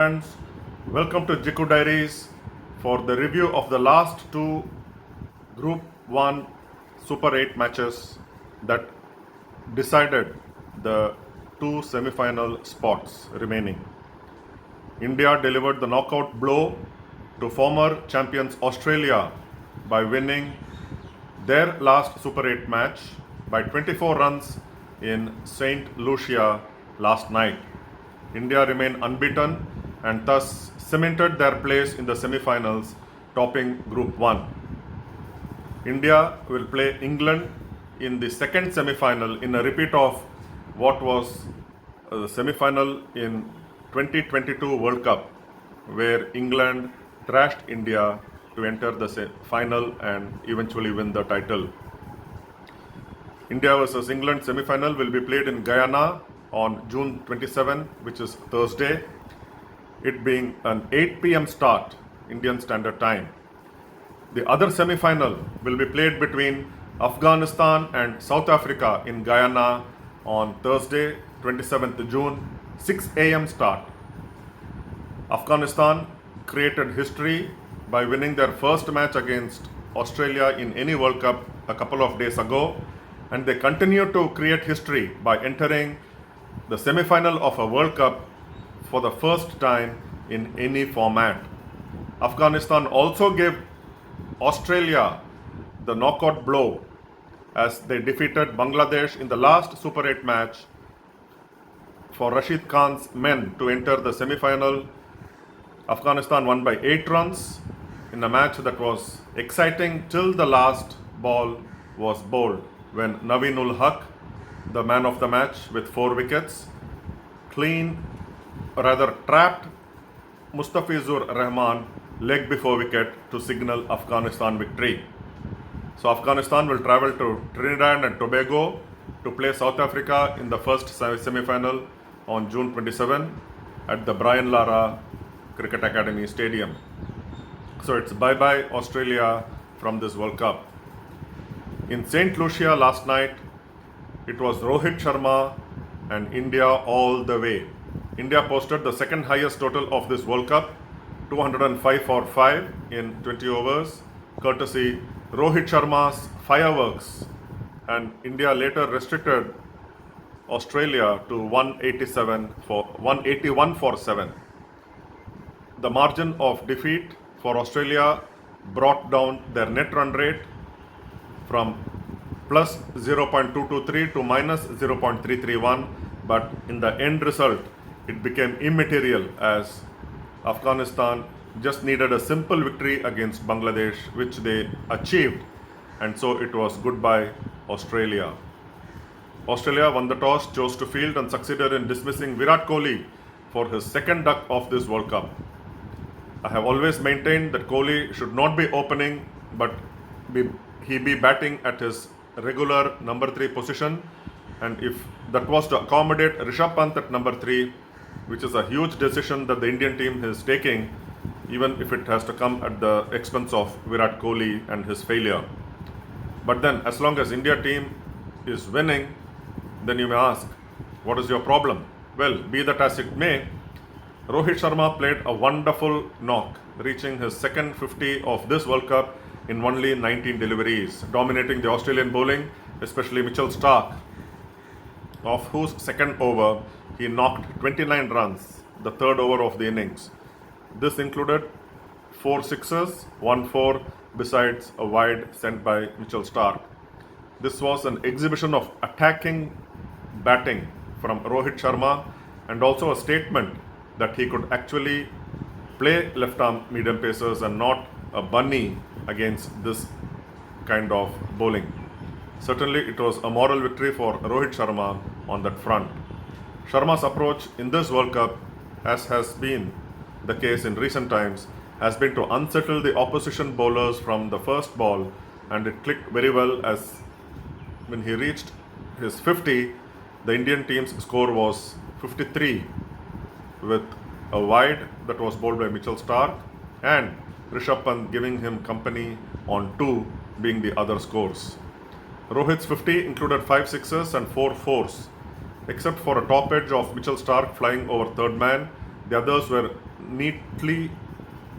Friends, welcome to Jiku Diaries for the review of the last two Group 1 Super 8 matches that decided the two semi-final spots remaining. India delivered the knockout blow to former champions Australia by winning their last Super 8 match by 24 runs in St Lucia last night. India remained unbeaten and thus cemented their place in the semi-finals, topping Group 1. India will play England in the second semi-final in a repeat of what was the semi-final in 2022 World Cup, where England thrashed India to enter the final and eventually win the title. India versus England semi-final will be played in Guyana on June 27, which is Thursday, it being an 8 p.m. start, Indian Standard Time. The other semi-final will be played between Afghanistan and South Africa in Guyana on Thursday, 27th June, 6 a.m. start. Afghanistan created history by winning their first match against Australia in any World Cup a couple of days ago, and they continue to create history by entering the semi-final of a World Cup for the first time in any format. Afghanistan also gave Australia the knockout blow as they defeated Bangladesh in the last Super 8 match for Rashid Khan's men to enter the semi-final. Afghanistan won by 8 runs in a match that was exciting till the last ball was bowled when Naveen-ul Haq, the man of the match with 4 wickets, trapped Mustafizur Rahman leg before wicket to signal Afghanistan victory. So Afghanistan will travel to Trinidad and Tobago to play South Africa in the first semi-final on June 27 at the Brian Lara Cricket Academy Stadium. So it's bye-bye Australia from this World Cup. In St Lucia last night, it was Rohit Sharma and India all the way. India posted the second highest total of this World Cup, 205 for 5 in 20 overs, courtesy Rohit Sharma's fireworks, and India later restricted Australia to 181 for 7. The margin of defeat for Australia brought down their net run rate from plus 0.223 to minus 0.331, but in the end result, it became immaterial as Afghanistan just needed a simple victory against Bangladesh, which they achieved, and so it was goodbye Australia. Australia won the toss, chose to field, and succeeded in dismissing Virat Kohli for his second duck of this World Cup. I have always maintained that Kohli should not be opening, but he be batting at his regular number 3 position, and if that was to accommodate Rishabh Pant at number 3, which is a huge decision that the Indian team is taking, even if it has to come at the expense of Virat Kohli and his failure. But then, as long as India team is winning, then you may ask, what is your problem? Well, be that as it may, Rohit Sharma played a wonderful knock, reaching his second 50 of this World Cup in only 19 deliveries, dominating the Australian bowling, especially Mitchell Starc, of whose second over he knocked 29 runs, the third over of the innings. This included 4 sixes, 1 4, besides a wide sent by Mitchell Starc. This was an exhibition of attacking batting from Rohit Sharma and also a statement that he could actually play left-arm medium pacers and not a bunny against this kind of bowling. Certainly, it was a moral victory for Rohit Sharma on that front. Sharma's approach in this World Cup, as has been the case in recent times, has been to unsettle the opposition bowlers from the first ball, and it clicked very well as when he reached his 50, the Indian team's score was 53 with a wide that was bowled by Mitchell Starc and Rishabh Pant giving him company on 2 being the other scores. Rohit's 50 included 5 sixes and 4 fours. Except for a top edge of Mitchell Starc flying over third man, the others were neatly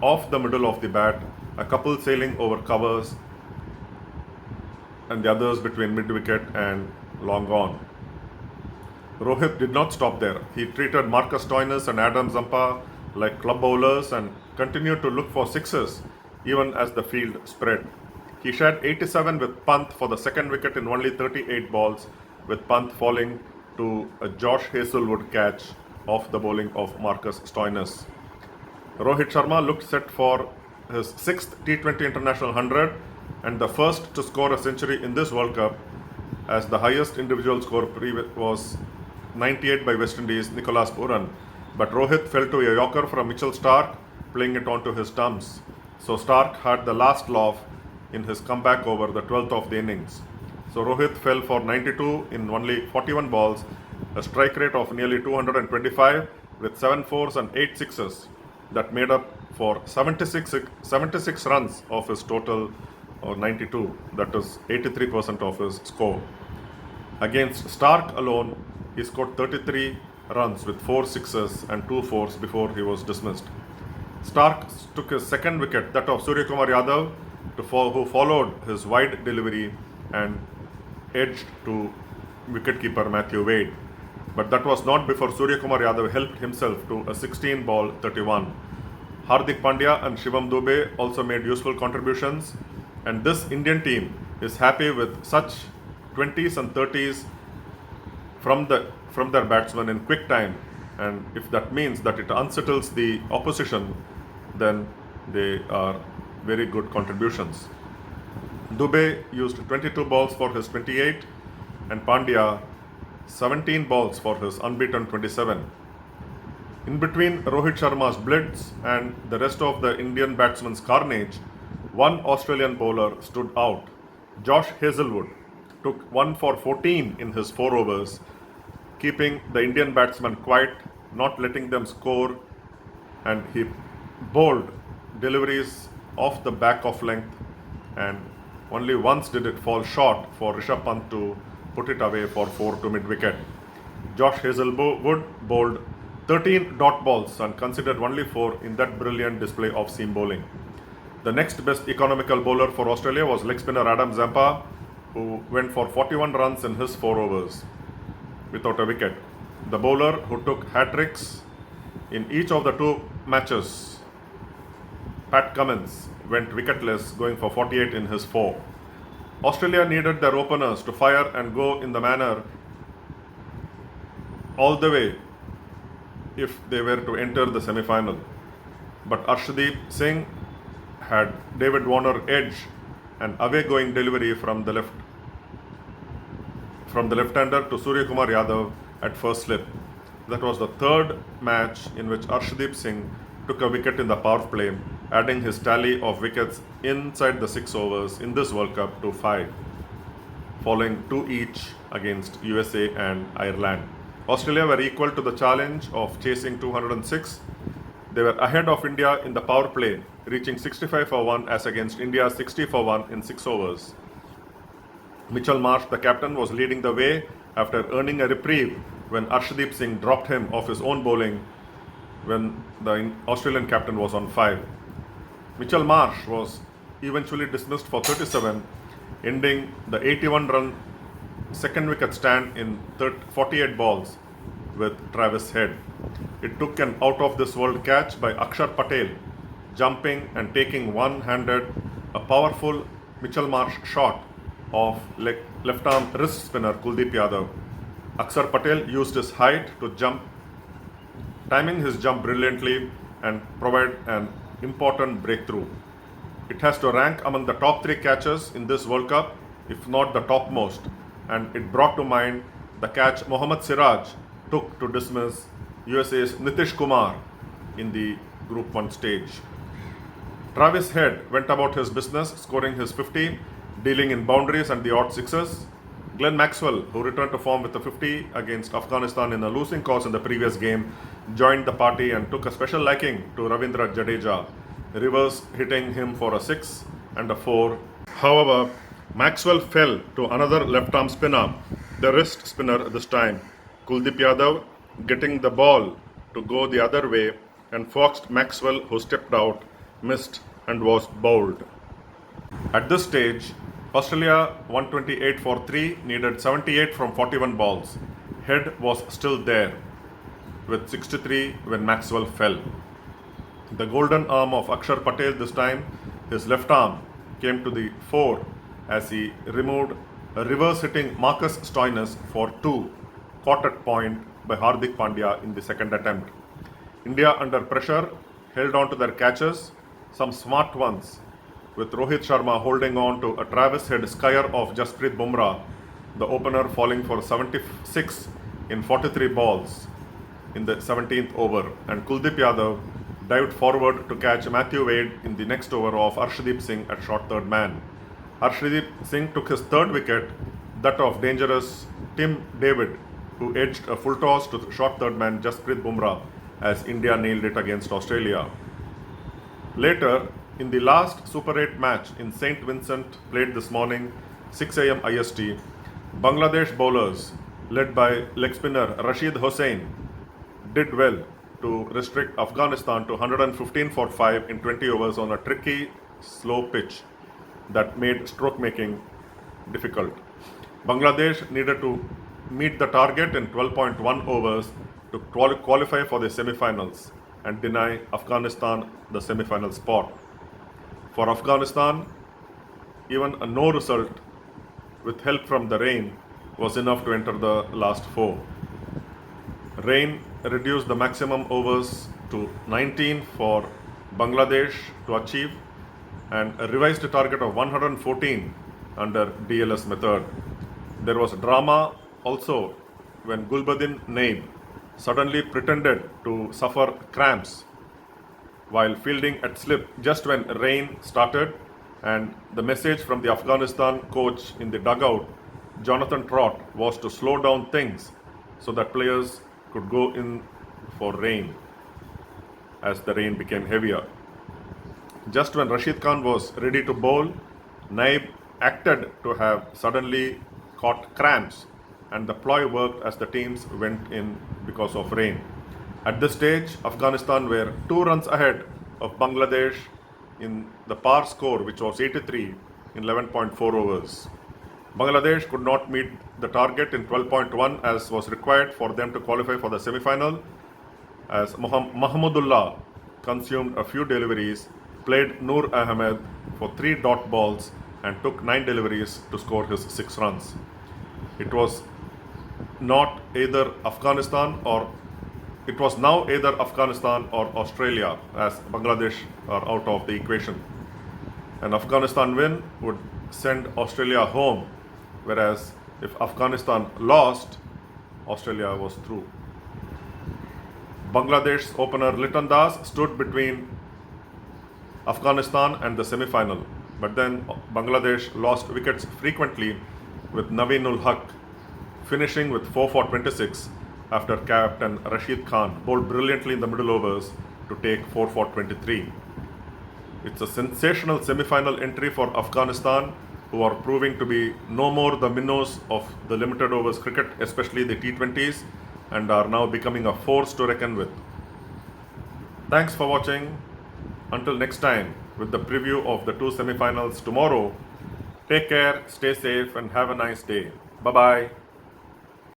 off the middle of the bat, a couple sailing over covers and the others between mid-wicket and long on. Rohit did not stop there. He treated Marcus Stoinis and Adam Zampa like club bowlers and continued to look for sixes even as the field spread. He shared 87 with Pant for the second wicket in only 38 balls, with Pant falling to a Josh Hazlewood catch off the bowling of Marcus Stoinis. Rohit Sharma looked set for his 6th T20 International 100 and the first to score a century in this World Cup, as the highest individual score was 98 by West Indies Nicholas Puran. But Rohit fell to a yorker from Mitchell Starc, playing it onto his stumps. So Starc had the last laugh in his comeback over the 12th of the innings. So Rohit fell for 92 in only 41 balls, a strike rate of nearly 225 with 7 fours and 8 sixes that made up for 76 runs of his total, or 92, that is 83% of his score. Against Starc alone, he scored 33 runs with 4 sixes and 2 fours before he was dismissed. Starc took his second wicket, that of Suryakumar Yadav, who followed his wide delivery and edged to wicketkeeper Matthew Wade. But that was not before Suryakumar Yadav helped himself to a 16-ball 31. Hardik Pandya and Shivam Dube also made useful contributions, and this Indian team is happy with such 20s and 30s from their batsmen in quick time, and if that means that it unsettles the opposition, then they are very good contributions. Dube used 22 balls for his 28 and Pandya 17 balls for his unbeaten 27. In between Rohit Sharma's blitz and the rest of the Indian batsmen's carnage, one Australian bowler stood out. Josh Hazlewood took 1 for 14 in his 4 overs, keeping the Indian batsmen quiet, not letting them score, and he bowled deliveries off the back of length, and only once did it fall short for Rishabh Pant to put it away for 4 to mid-wicket. Josh Hazlewood bowled 13 dot balls and considered only 4 in that brilliant display of seam bowling. The next best economical bowler for Australia was leg spinner Adam Zampa, who went for 41 runs in his 4 overs without a wicket. The bowler who took hat-tricks in each of the 2 matches, Pat Cummins, went wicketless, going for 48 in his 4. Australia needed their openers to fire and go in the manner all the way if they were to enter the semi-final. But Arshdeep Singh had David Warner edge and away-going delivery from the left-hander to Suryakumar Yadav at first slip. That was the 3rd match in which Arshdeep Singh took a wicket in the power play, adding his tally of wickets inside the 6 overs in this World Cup to 5, following 2 each against USA and Ireland. Australia were equal to the challenge of chasing 206. They were ahead of India in the power play, reaching 65 for 1 as against India's 60 for 1 in 6 overs. Mitchell Marsh, the captain, was leading the way after earning a reprieve when Arshdeep Singh dropped him off his own bowling when the Australian captain was on 5. Mitchell Marsh was eventually dismissed for 37, ending the 81-run second wicket stand in 48 balls with Travis Head. It took an out-of-this-world catch by Akshar Patel, jumping and taking one-handed a powerful Mitchell Marsh shot of left-arm wrist spinner Kuldeep Yadav. Akshar Patel used his height to jump, timing his jump brilliantly and provide an important breakthrough. It has to rank among the top 3 catches in this World Cup, if not the topmost, and it brought to mind the catch Mohammad Siraj took to dismiss USA's Nitish Kumar in the Group 1 stage. Travis Head went about his business, scoring his 50, dealing in boundaries and the odd sixes. Glenn Maxwell, who returned to form with a 50 against Afghanistan in a losing cause in the previous game, joined the party and took a special liking to Ravindra Jadeja, reverse hitting him for a 6 and a 4. However, Maxwell fell to another left-arm spinner, the wrist spinner this time, Kuldeep Yadav, getting the ball to go the other way and foxed Maxwell, who stepped out, missed, and was bowled. At this stage, Australia 128 for 3 needed 78 from 41 balls. Head was still there with 63 when Maxwell fell. The golden arm of Akshar Patel this time, his left arm, came to the fore as he removed a reverse hitting Marcus Stoinis for 2, caught at point by Hardik Pandya in the second attempt. India under pressure held on to their catches, some smart ones, with Rohit Sharma holding on to a Travis Head skyer of Jasprit Bumrah, the opener falling for 76 in 43 balls in the 17th over, and Kuldeep Yadav dived forward to catch Matthew Wade in the next over of Arshdeep Singh at short third man. Arshdeep Singh took his third wicket, that of dangerous Tim David, who edged a full toss to short third man Jasprit Bumrah as India nailed it against Australia. Later, in the last Super 8 match in St Vincent played this morning, 6 am IST, Bangladesh bowlers, led by leg spinner Rashid did well to restrict Afghanistan to 115 for 5 in 20 overs on a tricky, slow pitch that made stroke making difficult. Bangladesh needed to meet the target in 12.1 overs to qualify for the semifinals and deny Afghanistan the semifinal spot. For Afghanistan, even a no result with help from the rain was enough to enter the last 4. Rain reduced the maximum overs to 19 for Bangladesh to achieve and a revised target of 114 under DLS method. There was drama also when Gulbuddin Naib suddenly pretended to suffer cramps while fielding at slip just when rain started, and the message from the Afghanistan coach in the dugout, Jonathan Trott, was to slow down things so that players could go in for rain as the rain became heavier. Just when Rashid Khan was ready to bowl, Naib acted to have suddenly caught cramps, and the ploy worked as the teams went in because of rain. At this stage, Afghanistan were 2 runs ahead of Bangladesh in the par score, which was 83 in 11.4 overs. Bangladesh could not meet the target in 12.1 as was required for them to qualify for the semi-final, as Mahmudullah consumed a few deliveries, played Noor Ahmed for 3 dot balls and took 9 deliveries to score his 6 runs. It was now either Afghanistan or Australia, as Bangladesh are out of the equation. An Afghanistan win would send Australia home, whereas if Afghanistan lost, Australia was through. Bangladesh's opener Liton Das stood between Afghanistan and the semi-final, but then Bangladesh lost wickets frequently, with Naveen-ul Haq finishing with 4 for 26 after captain Rashid Khan bowled brilliantly in the middle overs to take 4 for 23. It's a sensational semi-final entry for Afghanistan, who are proving to be no more the minnows of the limited overs cricket, especially the T20s, and are now becoming a force to reckon with. Thanks for watching. Until next time, with the preview of the 2 semi-finals tomorrow, take care, stay safe, and have a nice day. Bye-bye.